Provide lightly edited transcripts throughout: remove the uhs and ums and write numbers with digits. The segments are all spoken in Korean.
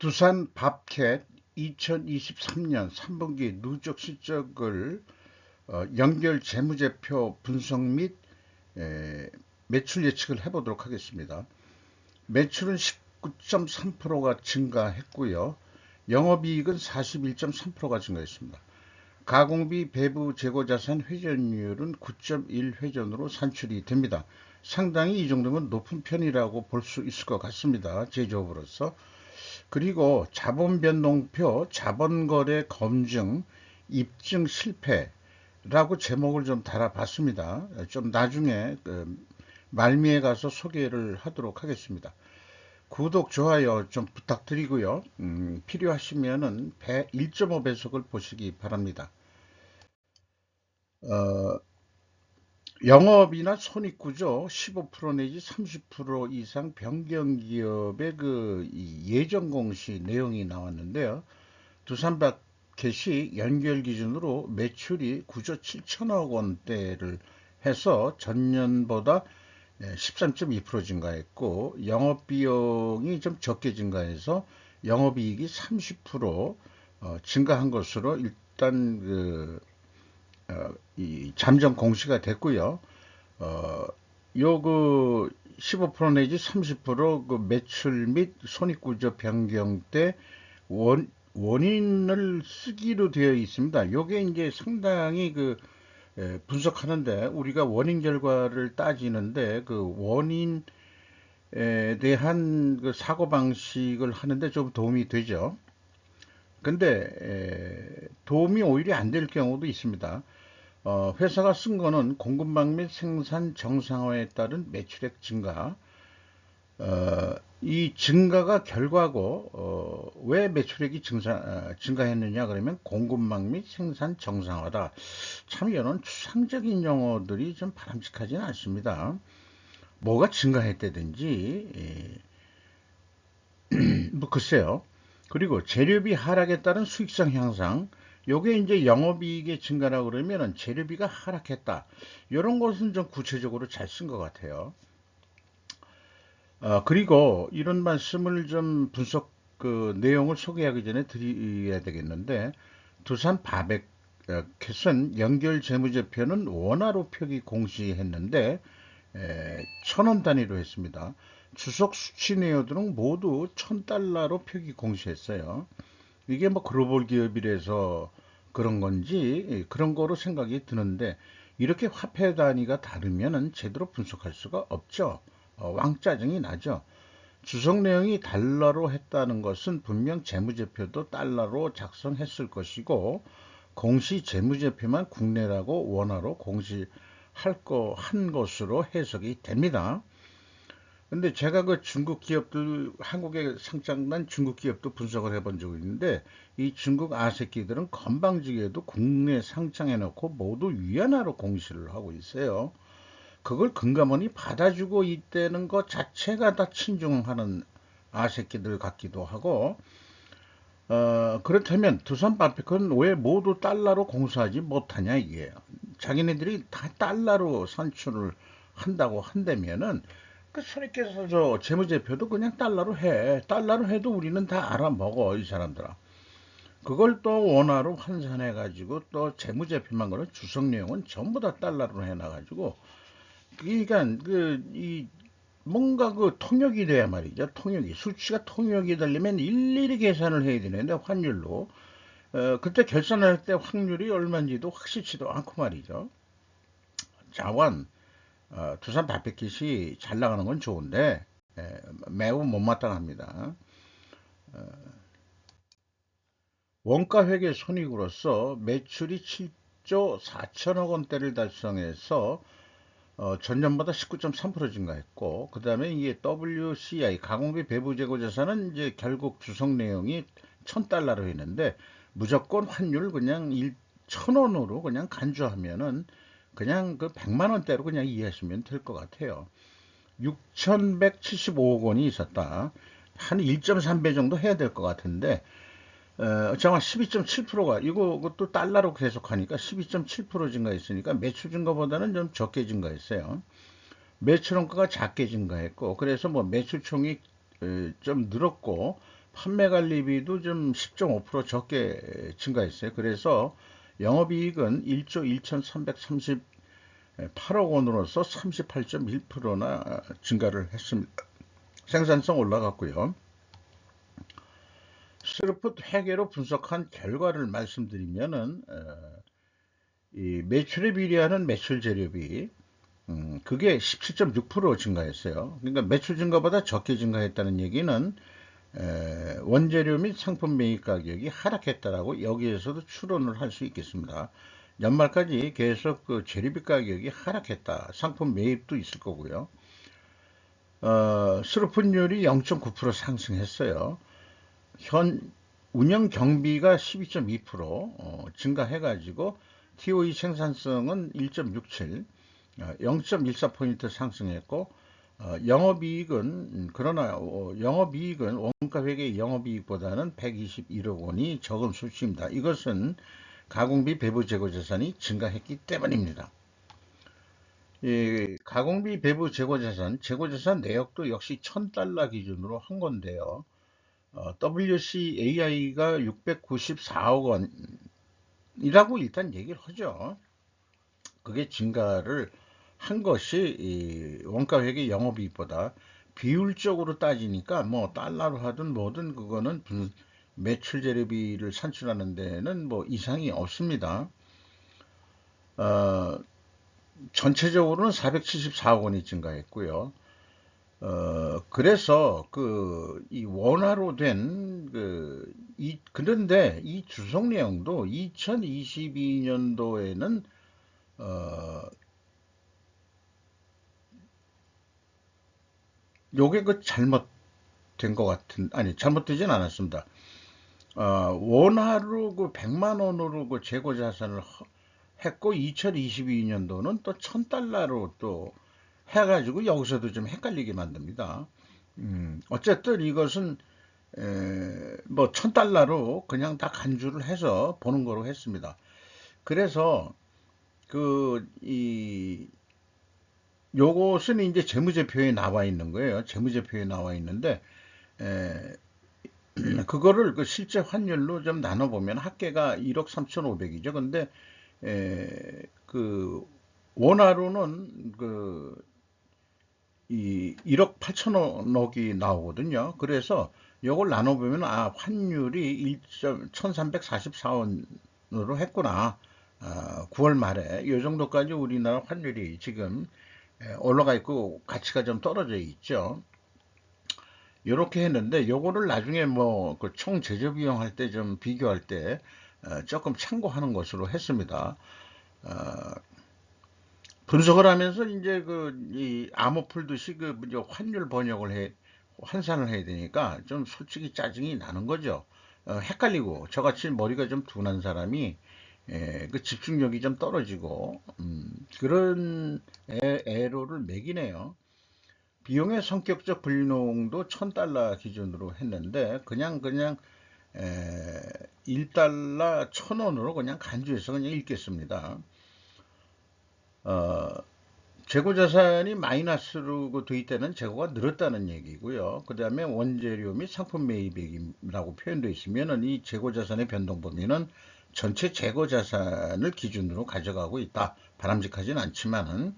두산 밥캣 2023년 3분기 누적 실적을 연결 재무제표 분석 및 매출 예측을 해보도록 하겠습니다. 매출은 19.3%가 증가했고요. 영업이익은 41.3%가 증가했습니다. 가공비 배부 재고자산 회전율은 9.1회전으로 산출이 됩니다. 상당히 이 정도면 높은 편이라고 볼 수 있을 것 같습니다. 제조업으로서. 그리고 자본변동표 자본거래 검증 입증 실패라고 제목을 좀 달아봤습니다. 좀 나중에 말미에 가서 소개를 하도록 하겠습니다. 구독, 좋아요 좀 부탁드리고요. 필요하시면은 1.5배속을 보시기 바랍니다. 영업이나 손익구조 15% 내지 30% 이상 변경기업의 예정 공시 내용이 나왔는데요. 두산밥켓이 연결 기준으로 매출이 9조 7천억 원대를 해서 전년보다 13.2% 증가했고, 영업비용이 좀 적게 증가해서 영업이익이 30% 증가한 것으로 일단 이 잠정 공시가 됐고요. 요 15% 내지 30% 매출 및 손익구조 변경 때 원인을 쓰기로 되어 있습니다. 요게 이제 상당히 분석하는데, 우리가 원인 결과를 따지는데 원인에 대한 사고 방식을 하는데 좀 도움이 되죠. 근데 도움이 오히려 안 될 경우도 있습니다. 회사가 쓴 거는 공급망 및 생산 정상화에 따른 매출액 증가. 이 증가가 결과고, 왜 매출액이 증가했느냐 그러면 공급망 및 생산 정상화다. 참 이런 추상적인 용어들이 좀 바람직하지는 않습니다. 뭐가 증가했다든지, 뭐 글쎄요. 그리고 재료비 하락에 따른 수익성 향상. 요게 이제 영업이익의 증가라고 그러면은 재료비가 하락했다. 이런 것은 좀 구체적으로 잘 쓴 것 같아요. 그리고 이런 말씀을 좀 분석 내용을 소개하기 전에 드려야 되겠는데, 두산 바베켓은 연결 재무제표는 원화로 표기 공시했는데 1,000원 단위로 했습니다. 주석 수치 내역들은 모두 1,000달러로 표기 공시했어요. 이게 뭐 글로벌 기업이라서 그런 건지 그런 거로 생각이 드는데, 이렇게 화폐 단위가 다르면은 제대로 분석할 수가 없죠. 왕짜증이 나죠. 주석 내용이 달러로 했다는 것은 분명 재무제표도 달러로 작성했을 것이고, 공시 재무제표만 국내라고 원화로 공시할 한 것으로 해석이 됩니다. 근데 제가 중국 기업들, 한국에 상장난 중국 기업도 분석을 해본 적이 있는데, 이 중국 아새끼들은 건방지게도 국내 상장해놓고 모두 위안화로 공시를 하고 있어요. 그걸 금감원이 받아주고 있다는 것 자체가 다 친중하는 아새끼들 같기도 하고, 그렇다면 두산 바피콘은 왜 모두 달러로 공사하지 못하냐 이게요. 자기네들이 다 달러로 산출을 한다고 한다면은 손익계산 재무제표도 그냥 달러로 해. 달러로 해도 우리는 다 알아먹어, 이 사람들아. 그걸 또 원화로 환산해가지고 또 재무제표만 그런 주석 내용은 전부 다 달러로 해놔가지고, 그러니까 뭔가 통역이 돼야 말이죠. 통역이 수치가 통역이 되려면 일일이 계산을 해야 되는데, 환율로 그때 결산할 때 확률이 얼마인지도 확실치도 않고 말이죠. 자원 두산 바베킷이 잘 나가는 건 좋은데 매우 못마땅합니다. 원가회계 손익으로서 매출이 7조 4천억 원대를 달성해서 전년보다 19.3% 증가했고, 그 다음에 이게 WCI 가공비 배부 재고 자산은 이제 결국 주석 내용이 1,000달러로 했는데, 무조건 환율 그냥 1,000원으로 그냥 간주하면은 그냥 100만 원대로 그냥 이해하시면 될 것 같아요. 6,175억 원이 있었다. 한 1.3배 정도 해야 될 것 같은데, 정확 12.7%가, 이것도 달러로 계속하니까 12.7% 증가했으니까 매출 증가보다는 좀 적게 증가했어요. 매출 원가가 작게 증가했고, 그래서 뭐 매출총이 좀 늘었고, 판매 관리비도 좀 10.5% 적게 증가했어요. 그래서 영업이익은 1조 1,338억 원으로서 38.1%나 증가를 했습니다. 생산성 올라갔고요. 스루풋 회계로 분석한 결과를 말씀드리면은 이 매출에 비례하는 매출 재료비 그게 17.6% 증가했어요. 그러니까 매출 증가보다 적게 증가했다는 얘기는 원재료 및 상품 매입 가격이 하락했다라고 여기에서도 추론을 할 수 있겠습니다. 연말까지 계속 그 재료비 가격이 하락했다. 상품 매입도 있을 거고요. 스루풋율이 0.9% 상승했어요. 현 운영 경비가 12.2% 증가해가지고 TOE 생산성은 1.67, 0.14포인트 상승했고 영업이익은 그러나 영업이익은 원가회계 영업이익보다는 121억 원이 적은 수치입니다. 이것은 가공비 배부 재고 자산이 증가했기 때문입니다. 이 가공비 배부 재고 자산 내역도 역시 1000달러 기준으로 한 건데요. WCAI가 694억 원이라고 일단 얘기를 하죠. 그게 증가를 한 것이 이 원가회계 영업이익보다 비율적으로 따지니까 뭐 달러로 하든 뭐든 그거는 매출 재료비를 산출하는 데는 뭐 이상이 없습니다. 전체적으로는 474억 원이 증가했고요. 그래서 이 원화로 된 그런데 이 주속 내용도 2022년도에는 요게 잘못된 것 같은, 아니, 잘못되진 않았습니다. 원화로 100만 원으로 재고 자산을 했고, 2022년도는 또 1000달러로 또 해가지고 여기서도 좀 헷갈리게 만듭니다. 어쨌든 이것은 뭐 1000달러로 그냥 다 간주를 해서 보는 거로 했습니다. 그래서 요것은 이제 재무제표에 나와 있는 거예요. 재무제표에 나와 있는데 그거를 실제 환율로 좀 나눠보면 합계가 1억 3,500이죠. 근데 원화로는 이 1억 8천억이 나오거든요. 그래서 이걸 나눠보면 환율이 1344원으로 했구나. 9월 말에 이 정도까지 우리나라 환율이 지금 올라가 있고 가치가 좀 떨어져 있죠. 이렇게 했는데 요거를 나중에 뭐 총 제조 비용 할 때 좀 비교할 때 조금 참고하는 것으로 했습니다. 분석을 하면서 이제 이 암호 풀듯이 환율 번역을 환산을 해야 되니까 좀 솔직히 짜증이 나는 거죠. 헷갈리고 저같이 머리가 좀 둔한 사람이 집중력이 좀 떨어지고 그런 에러를 매기네요. 비용의 성격적 불농도 1000달러 기준으로 했는데 그냥 1달러 1000원으로 그냥 간주해서 그냥 읽겠습니다. 재고자산이 마이너스로 돼 있다는 재고가 늘었다는 얘기고요. 그 다음에 원재료 및 상품 매입액이라고 표현되어 있으면 이 재고자산의 변동 범위는 전체 재고자산을 기준으로 가져가고 있다. 바람직하진 않지만은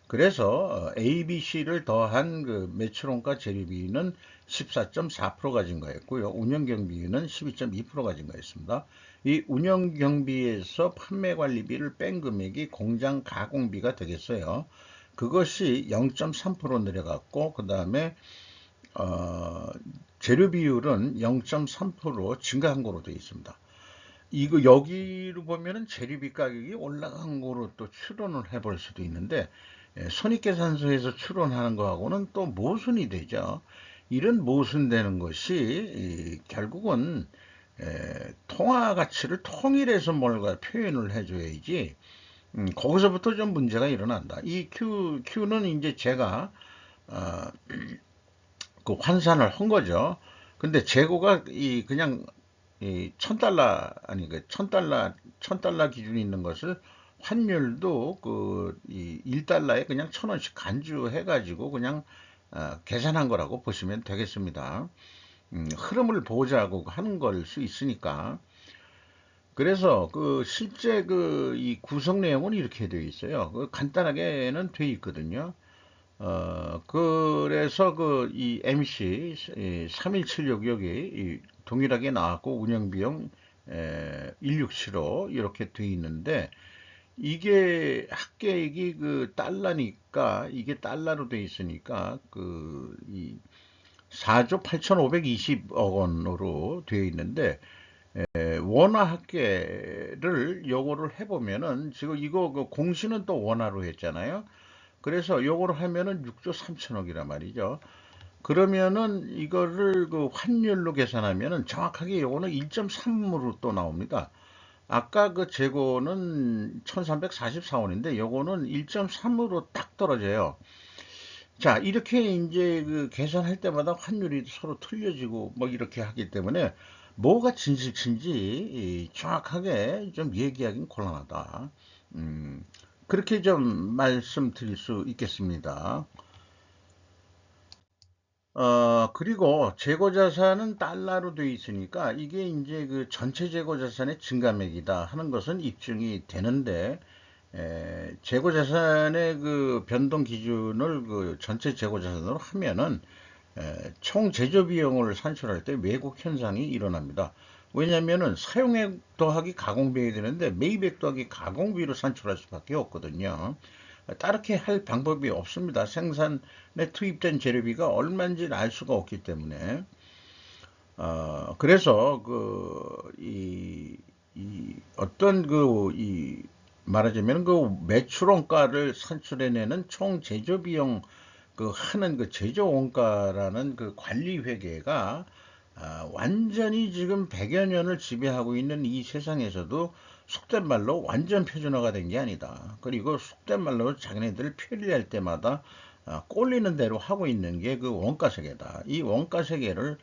그래서 ABC를 더한 매출원가 재료비는 14.4%가 증가했고요. 운영경비는 12.2%가 증가했습니다. 이 운영경비에서 판매관리비를 뺀 금액이 공장 가공비가 되겠어요. 그것이 0.3% 내려갔고 그 다음에 재료 비율은 0.3% 증가한 거로 되어 있습니다. 이거 여기로 보면은 재료비 가격이 올라간 거로 또 추론을 해볼 수도 있는데 손익계산서에서 추론하는 거하고는 또 모순이 되죠. 이런 모순되는 것이 결국은 통화 가치를 통일해서 뭔가 표현을 해줘야지. 거기서부터 좀 문제가 일어난다. 이 Q는 이제 제가 환산을 한 거죠. 근데 재고가 그냥 이 1000달러 아니 1000달러 기준이 있는 것을 환율도 이 1달러에 그냥 1000원씩 간주해 가지고 그냥 계산한 거라고 보시면 되겠습니다. 흐름을 보자고 하는 걸 수 있으니까. 그래서 그 실제 그 이 구성 내용은 이렇게 되어 있어요. 그 간단하게는 되어 있거든요. 그래서 그 이 MC 317 여기 동일하게 나왔고 운영 비용 1675 이렇게 되어 있는데, 이게 합계액이 그 달러니까, 이게 달러로 돼 있으니까 그 이 4조 8,520억 원으로 되어 있는데, 원화 합계를 요거를 해보면은, 지금 이거 그 공시는 또 원화로 했잖아요. 그래서 요거를 하면은 6조 3천억이란 말이죠. 그러면은 이거를 그 환율로 계산하면은 정확하게 요거는 1.3으로 또 나옵니다. 아까 그 재고는 1344원인데 요거는 1.3으로 딱 떨어져요. 자, 이렇게 이제 그 계산할 때마다 환율이 서로 틀려지고 뭐 이렇게 하기 때문에 뭐가 진실친지 정확하게 좀 얘기하기는 곤란하다. 음, 그렇게 좀 말씀드릴 수 있겠습니다. 그리고 재고 자산은 달러로 되어 있으니까 이게 이제 그 전체 재고 자산의 증감액이다 하는 것은 입증이 되는데, 재고 자산의 그 변동 기준을 그 전체 재고 자산으로 하면은 총 제조 비용을 산출할 때 왜곡 현상이 일어납니다. 왜냐면은 사용액 더하기 가공비에 되는데 매입액 더하기 가공비로 산출할 수밖에 없거든요. 다르게 할 방법이 없습니다. 생산에 투입된 재료비가 얼마인지 알 수가 없기 때문에. 그래서 어떤 말하자면 그 매출 원가를 산출해내는 총 제조 비용 그 하는 그 제조 원가라는 그 관리 회계가 완전히 지금 100여 년을 지배하고 있는 이 세상에서도 속된 말로 완전 표준화가 된 게 아니다. 그리고 속된 말로 자기네들 편리할 때마다 꼴리는 대로 하고 있는 게 그 원가 세계다. 이 원가 세계를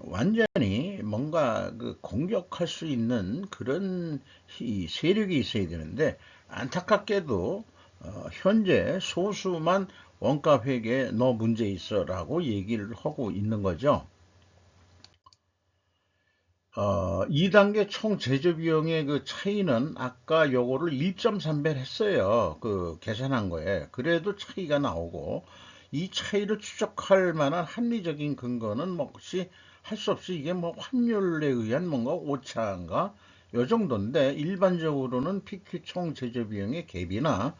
완전히 뭔가 그 공격할 수 있는 그런 이 세력이 있어야 되는데, 안타깝게도 현재 소수만 원가 회계에 너 문제 있어라고 얘기를 하고 있는 거죠. 2단계 총 제조 비용의 그 차이는 아까 요거를 1.3배 했어요. 그 계산한 거에. 그래도 차이가 나오고, 이 차이를 추적할 만한 합리적인 근거는 뭐 혹시 할 수 없이 이게 뭐 환율에 의한 뭔가 오차인가? 요 정도인데, 일반적으로는 PQ 총 제조 비용의 갭이나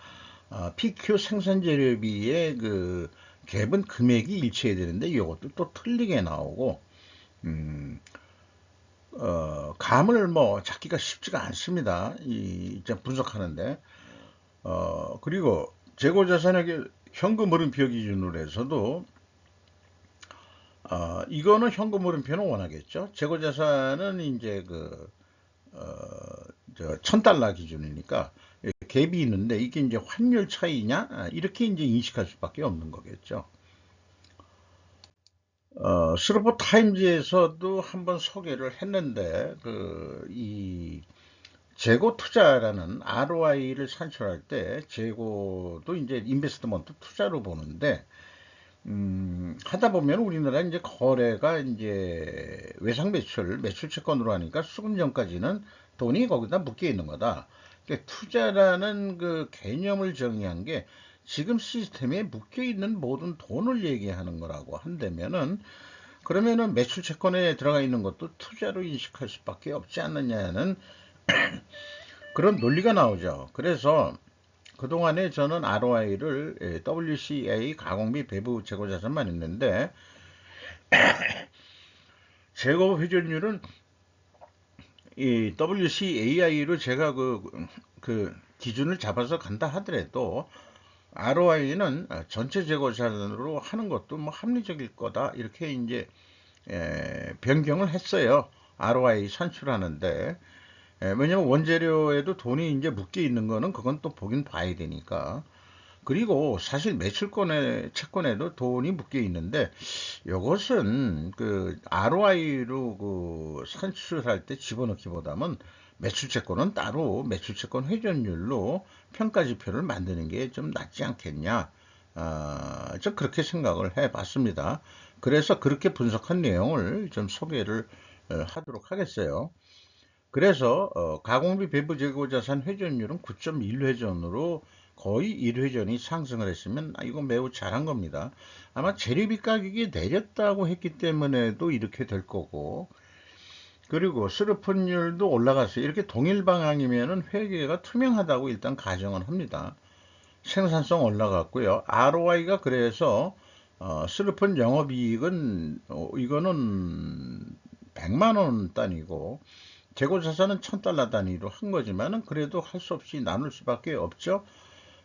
PQ 생산 재료비의 그 갭은 금액이 일치해야 되는데 이것도 또 틀리게 나오고, 음, 감을 뭐 잡기가 쉽지가 않습니다. 이제 분석하는데. 그리고 재고자산액의 현금 흐름표 기준으로 해서도, 이거는 현금 흐름표는 원하겠죠. 재고자산은 이제 어, 1,000달러 기준이니까 갭이 있는데 이게 이제 환율 차이냐? 이렇게 이제 인식할 수밖에 없는 거겠죠. 스로포 타임즈에서도 한번 소개를 했는데, 이 재고 투자라는 ROI를 산출할 때 재고도 이제 인베스트먼트 투자로 보는데, 하다 보면 우리나라 이제 거래가 이제 외상 매출 채권으로 하니까 수금 전까지는 돈이 거기다 묶여 있는 거다. 그러니까 투자라는 그 개념을 정의한 게 지금 시스템에 묶여 있는 모든 돈을 얘기하는 거라고 한다면은, 그러면은 매출 채권에 들어가 있는 것도 투자로 인식할 수밖에 없지 않느냐는 그런 논리가 나오죠. 그래서 그동안에 저는 ROI를 WCA 가공비 배부 재고 자산만 했는데, 재고 회전율은 이 WCAI로 제가 그 기준을 잡아서 간다 하더라도 ROI는 전체 재고 자산으로 하는 것도 뭐 합리적일 거다 이렇게 이제 변경을 했어요. ROI 산출하는데. 왜냐면 원재료에도 돈이 이제 묶여 있는 거는 그건 또 보긴 봐야 되니까. 그리고 사실 매출권에 채권에도 돈이 묶여 있는데, 이것은 그 ROI로 그 산출할 때 집어넣기보다는 매출 채권은 따로 매출 채권 회전율로 평가 지표를 만드는 게 좀 낫지 않겠냐. 좀 그렇게 생각을 해 봤습니다. 그래서 그렇게 분석한 내용을 좀 소개를 하도록 하겠어요. 그래서 가공비 배부 재고 자산 회전율은 9.1회전으로 거의 1회전이 상승을 했으면 이건 매우 잘한 겁니다. 아마 재료비 가격이 내렸다고 했기 때문에도 이렇게 될 거고, 그리고 수르폰율도 올라갔어요. 이렇게 동일 방향이면은 회계가 투명하다고 일단 가정을 합니다. 생산성 올라갔고요. ROI가 그래서 슬리폰 영업이익은 이거는 100만 원 단위고 재고자산은 1000달러 단위로 한 거지만은 그래도 할 수 없이 나눌 수밖에 없죠.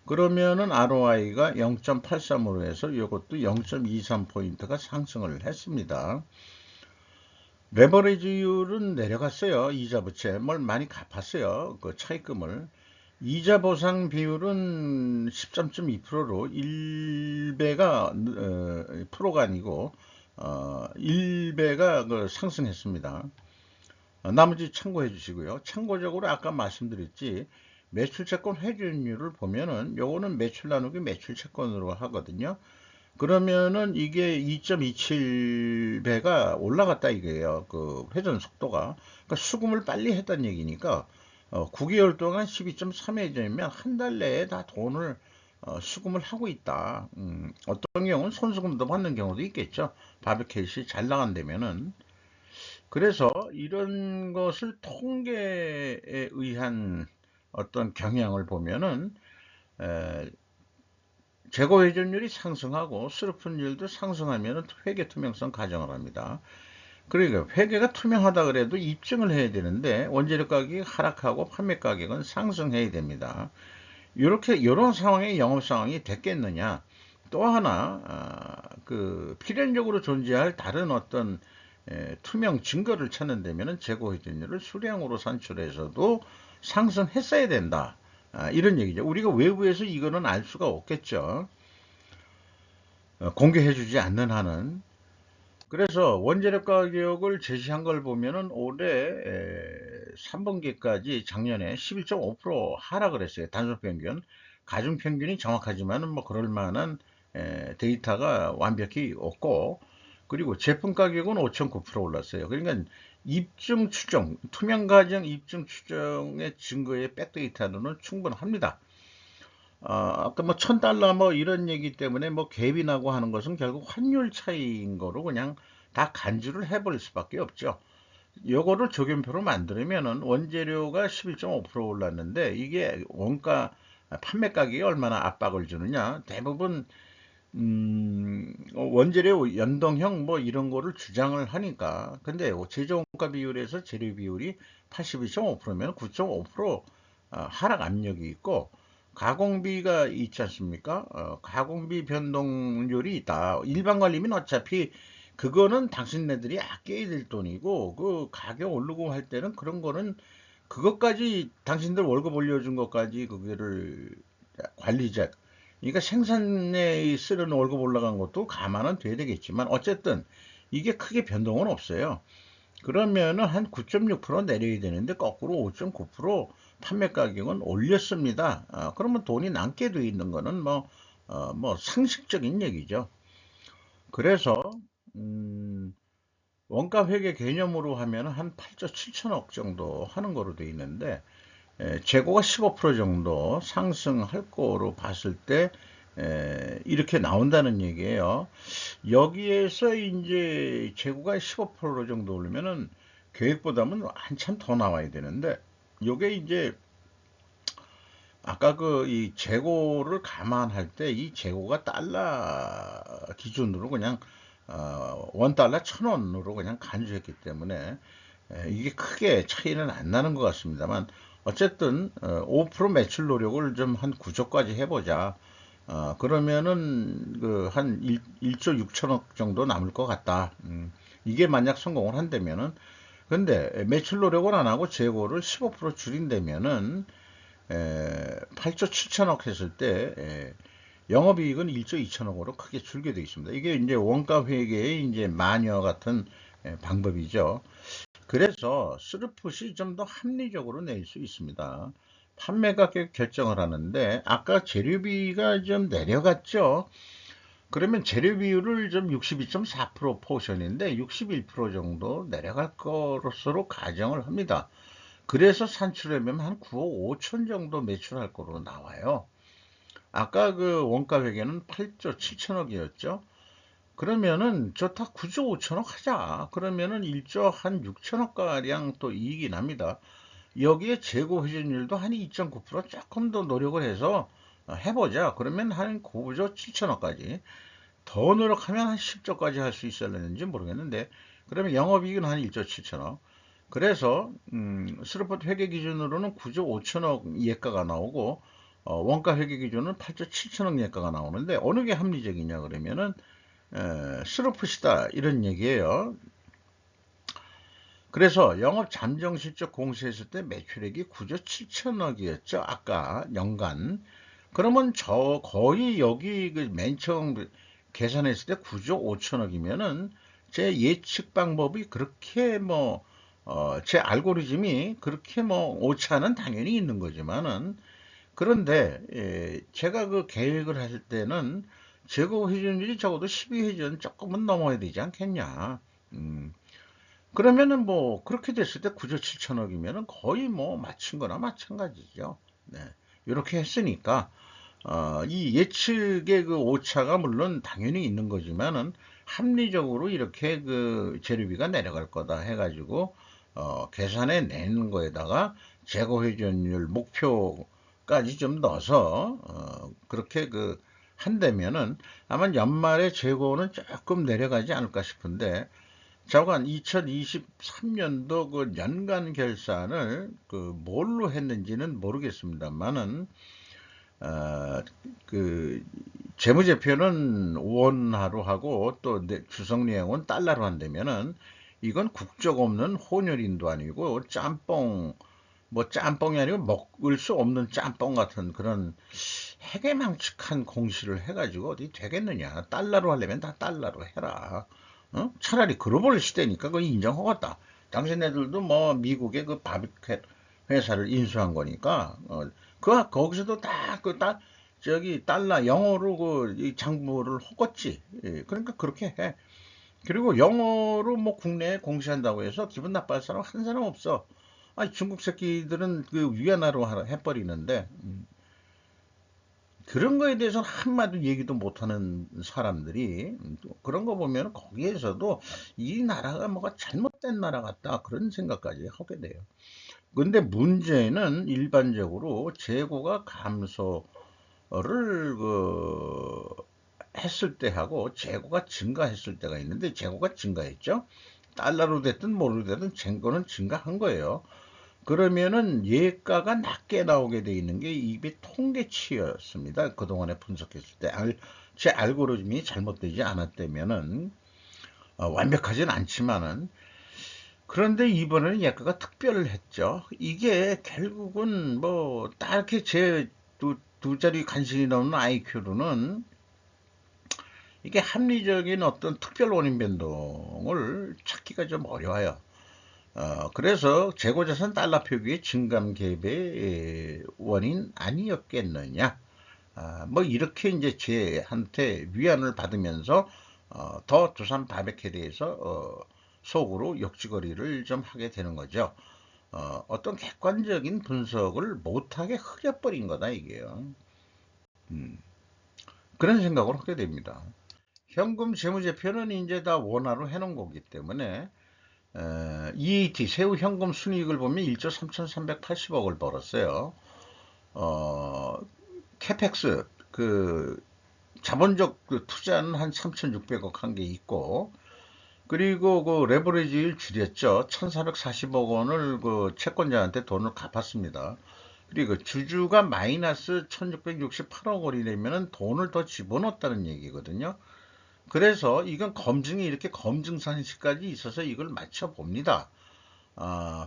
그러면은 ROI가 0.83으로 해서 이것도 0.23포인트가 상승을 했습니다. 레버리지율은 내려갔어요. 이자 부채 뭘 많이 갚았어요. 그 차입금을. 이자 보상 비율은 13.2%로 1배가 프로가 아니고 1배가 상승했습니다. 나머지 참고해 주시고요. 참고적으로 아까 말씀드렸지 매출 채권 회전율을 보면은 요거는 매출 나누기 매출 채권으로 하거든요. 그러면은 이게 2.27배가 올라갔다 이거예요. 그 회전 속도가. 그러니까 수금을 빨리 했다는 얘기니까 9개월 동안 12.3회전이면 한 달 내에 다 돈을 수금을 하고 있다. 어떤 경우는 손수금도 받는 경우도 있겠죠. 바비케이시 잘 나간다면은. 그래서 이런 것을 통계에 의한 어떤 경향을 보면은 에, 재고 회전율이 상승하고 수르픈율도 상승하면 회계 투명성 가정을 합니다. 그러니까 회계가 투명하다 그래도 입증을 해야 되는데 원재료 가격이 하락하고 판매 가격은 상승해야 됩니다. 이런 상황의 영업 상황이 됐겠느냐? 또 하나 그 필연적으로 존재할 다른 어떤 투명 증거를 찾는다면 재고 회전율을 수량으로 산출해서도 상승했어야 된다. 이런 얘기죠. 우리가 외부에서 이거는 알 수가 없겠죠. 공개해주지 않는 한은. 그래서 원재료 가격을 제시한 걸 보면은 올해 3분기까지 작년에 11.5% 하락을 했어요. 단순 평균. 가중 평균이 정확하지만은 뭐 그럴 만한 데이터가 완벽히 없고, 그리고 제품 가격은 5.9% 올랐어요. 그러니까 입증 추정, 투명 가정 입증 추정의 증거의 백데이터로는 충분합니다. 아까 뭐 1000달러 뭐 이런 얘기 때문에 뭐 갭이 나고 하는 것은 결국 환율 차이인 거로 그냥 다 간주를 해버릴 수밖에 없죠. 요거를 적용표로 만들면은 원재료가 11.5% 올랐는데 이게 원가 판매 가격이 얼마나 압박을 주느냐. 대부분 원재료 연동형 뭐 이런 거를 주장을 하니까. 근데 제조원가 비율에서 재료 비율이 82.5%면 9.5% 하락 압력이 있고, 가공비가 있지 않습니까? 가공비 변동률이 있다. 일반 관리면 어차피 그거는 당신네들이 아껴야 될 돈이고, 그 가격 오르고 할 때는 그런 거는 그것까지 당신들 월급 올려준 것까지 그거를 관리자, 그러니까 생산에 쓰는 월급 올라간 것도 감안은 돼야 되겠지만 어쨌든 이게 크게 변동은 없어요. 그러면은 한 9.6% 내려야 되는데 거꾸로 5.9% 판매 가격은 올렸습니다. 그러면 돈이 남게 돼 있는 거는 뭐 상식적인 얘기죠. 그래서 음, 원가 회계 개념으로 하면 한 8조 7천억 정도 하는 거로 돼 있는데, 재고가 15% 정도 상승할 거로 봤을 때 이렇게 나온다는 얘기예요. 여기에서 이제 재고가 15% 정도 오르면은 계획보다는 한참 더 나와야 되는데, 요게 이제 아까 그 이 재고를 감안할 때 이 재고가 달러 기준으로 그냥 원 달러 1,000원으로 그냥 간주했기 때문에 이게 크게 차이는 안 나는 것 같습니다만, 어쨌든 5% 매출 노력을 좀 한 9조까지 해보자. 그러면은 그 한 1조 6천억 정도 남을 것 같다. 이게 만약 성공을 한다면은, 근데 매출 노력을 안 하고 재고를 15% 줄인다면은 8조 7천억 했을 때 영업이익은 1조 2천억으로 크게 줄게 되어 있습니다. 이게 이제 원가 회계의 이제 마녀 같은 방법이죠. 그래서 스루풋이 좀 더 합리적으로 낼 수 있습니다. 판매 가격 결정을 하는데 아까 재료비가 좀 내려갔죠. 그러면 재료 비율을 좀 62.4% 포션인데 61% 정도 내려갈 것으로 가정을 합니다. 그래서 산출하면 한 9억 5천 정도 매출할 거로 나와요. 아까 그 원가 회계는 8조 7천억이었죠. 그러면은 좋다 9조 5천억 하자. 그러면은 1조 한 6천억 가량 또 이익이 납니다. 여기에 재고 회전율도 한 2.9% 조금 더 노력을 해서 해보자. 그러면 한 9조 7천억까지. 더 노력하면 한 10조까지 할 수 있었는지 모르겠는데 그러면 영업이익은 한 1조 7천억. 그래서 스루퍼트 회계 기준으로는 9조 5천억 예가가 나오고 원가 회계 기준은 8조 7천억 예가가 나오는데 어느 게 합리적이냐 그러면은 스루프시다 이런 얘기예요. 그래서 영업 잠정 실적 공시했을 때 매출액이 9조 7천억이었죠. 아까 연간. 그러면 저 거의 여기 그 맨 처음 계산했을 때 9조 5천억이면은 제 예측 방법이 그렇게 뭐 제 알고리즘이 그렇게 뭐 오차는 당연히 있는 거지만은 그런데 제가 그 계획을 할 때는 재고 회전율이 적어도 12회전 조금은 넘어야 되지 않겠냐. 음, 그러면은 뭐 그렇게 됐을 때 9조 7천억이면은 거의 뭐 맞춘 거나 마찬가지죠. 네. 이렇게 했으니까 이 예측의 그 오차가 물론 당연히 있는 거지만은 합리적으로 이렇게 그 재료비가 내려갈 거다 해가지고 계산해 낸 거에다가 재고 회전율 목표까지 좀 넣어서 그렇게 그 한다면은 아마 연말에 재고는 조금 내려가지 않을까 싶은데 저간 2023년도 그 연간 결산을 그 뭘로 했는지는 모르겠습니다만은 어, 그 재무제표는 원화로 하고 또 주석 내용은 달러로 한다면은 이건 국적 없는 혼혈인도 아니고 짬뽕 뭐 짬뽕이 아니고 먹을 수 없는 짬뽕 같은 그런 해괴망측한 공시를 해가지고 어디 되겠느냐. 달러로 하려면 다 달러로 해라. 차라리 글로벌 시대니까 그거 인정하겠다. 당신네들도 뭐 미국의 그 바비큐 회사를 인수한 거니까 거기서도 딱 저기 달러 영어로 그 장부를 허겄지. 예, 그러니까 그렇게 해. 그리고 영어로 뭐 국내에 공시한다고 해서 기분 나빠할 사람 한 사람 없어. 아, 중국 새끼들은 그 위안화로 해버리는데 그런 거에 대해서는 한마디 얘기도 못하는 사람들이 그런 거 보면 거기에서도 이 나라가 뭐가 잘못된 나라 같다 그런 생각까지 하게 돼요. 근데 문제는 일반적으로 재고가 감소를 그 했을 때하고 재고가 증가했을 때가 있는데 재고가 증가했죠. 달러로 됐든 뭐로 됐든 재고는 증가한 거예요. 그러면은 예가가 낮게 나오게 돼 있는 게 이게 통계치였습니다. 그동안에 분석했을 때 제 알고리즘이 잘못되지 않았다면은 완벽하진 않지만은 그런데 이번에는 예가가 특별했죠. 이게 결국은 뭐 딱히 제 두 자리 간신히 넘는 IQ로는 이게 합리적인 어떤 특별 원인 변동을 찾기가 좀 어려워요. 그래서 재고자산 달러 표기의 증감 갭의 원인 아니었겠느냐. 뭐 이렇게 이제 제한테 위안을 받으면서 더 두산 바베큐에 대해서 속으로 역지거리를 좀 하게 되는 거죠. 어떤 객관적인 분석을 못하게 흐려버린 거다 이게요. 음, 그런 생각을 하게 됩니다. 현금 재무제표는 이제 다 원화로 해놓은 거기 때문에 EAT 세후 현금 순이익을 보면 1조 3,380억을 벌었어요. 어, 캐펙스 그 자본적 그 투자는 한 3,600억 한 게 있고 그리고 그 레버리지를 줄였죠. 1,440억 원을 그 채권자한테 돈을 갚았습니다. 그리고 주주가 마이너스 1,668억 원이 되면은 돈을 더 집어넣었다는 얘기거든요. 그래서 이건 검증이 이렇게 검증산실까지 있어서 이걸 맞춰봅니다.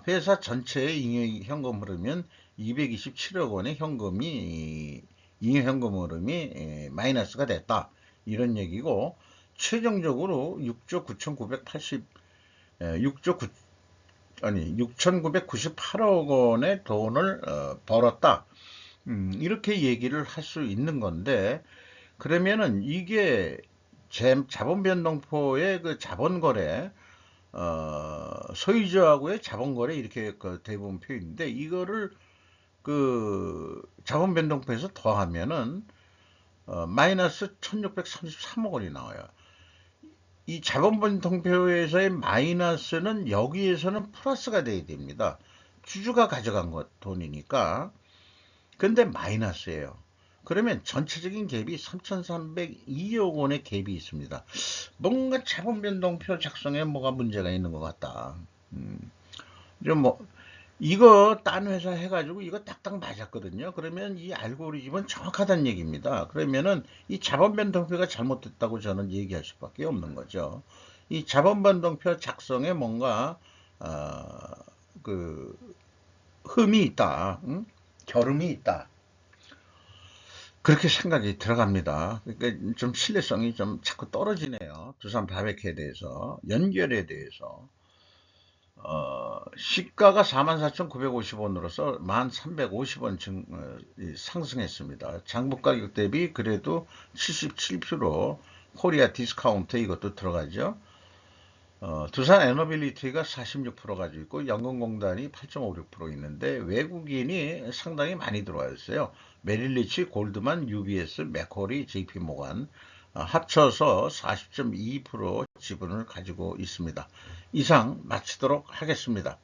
회사 전체의 잉여 현금 흐름은 227억 원의 현금이 잉여 현금 흐름이 마이너스가 됐다. 이런 얘기고 최종적으로 6조 9,980 6조 9 6,998억 원의 돈을 벌었다. 이렇게 얘기를 할 수 있는 건데, 그러면은 이게 자본 변동포의 그 자본 거래, 소유주하고의 자본 거래 이렇게 그 대부분 표현인데, 이거를 그 자본 변동포에서 더하면은 마이너스 1,633억 원이 나와요. 이 자본 변동표에서의 마이너스는 여기에서는 플러스가 돼야 됩니다. 주주가 가져간 것 돈이니까. 근데 마이너스예요. 그러면 전체적인 갭이 3,302억 원의 갭이 있습니다. 뭔가 자본 변동표 작성에 뭐가 문제가 있는 것 같다. 뭐 이거 딴 회사 해가지고 이거 딱딱 맞았거든요. 그러면 이 알고리즘은 정확하다는 얘기입니다. 그러면은 이 자본 변동표가 잘못됐다고 저는 얘기할 수밖에 없는 거죠. 이 자본 변동표 작성에 뭔가 그 흠이 있다, 결음이 있다. 그렇게 생각이 들어갑니다. 그러니까 좀 신뢰성이 좀 자꾸 떨어지네요. 두산 바베큐에 대해서, 연결에 대해서. 시가가 44,950원으로서 1,350원 상승했습니다. 장부 가격 대비 그래도 77% 코리아 디스카운트 이것도 들어가죠. 두산 에너빌리티가 46% 가지고 있고 연금공단이 8.56% 있는데 외국인이 상당히 많이 들어와 있어요. 메릴리치, 골드만, UBS, 맥쿼리, JP모간 합쳐서 40.2% 지분을 가지고 있습니다. 이상 마치도록 하겠습니다.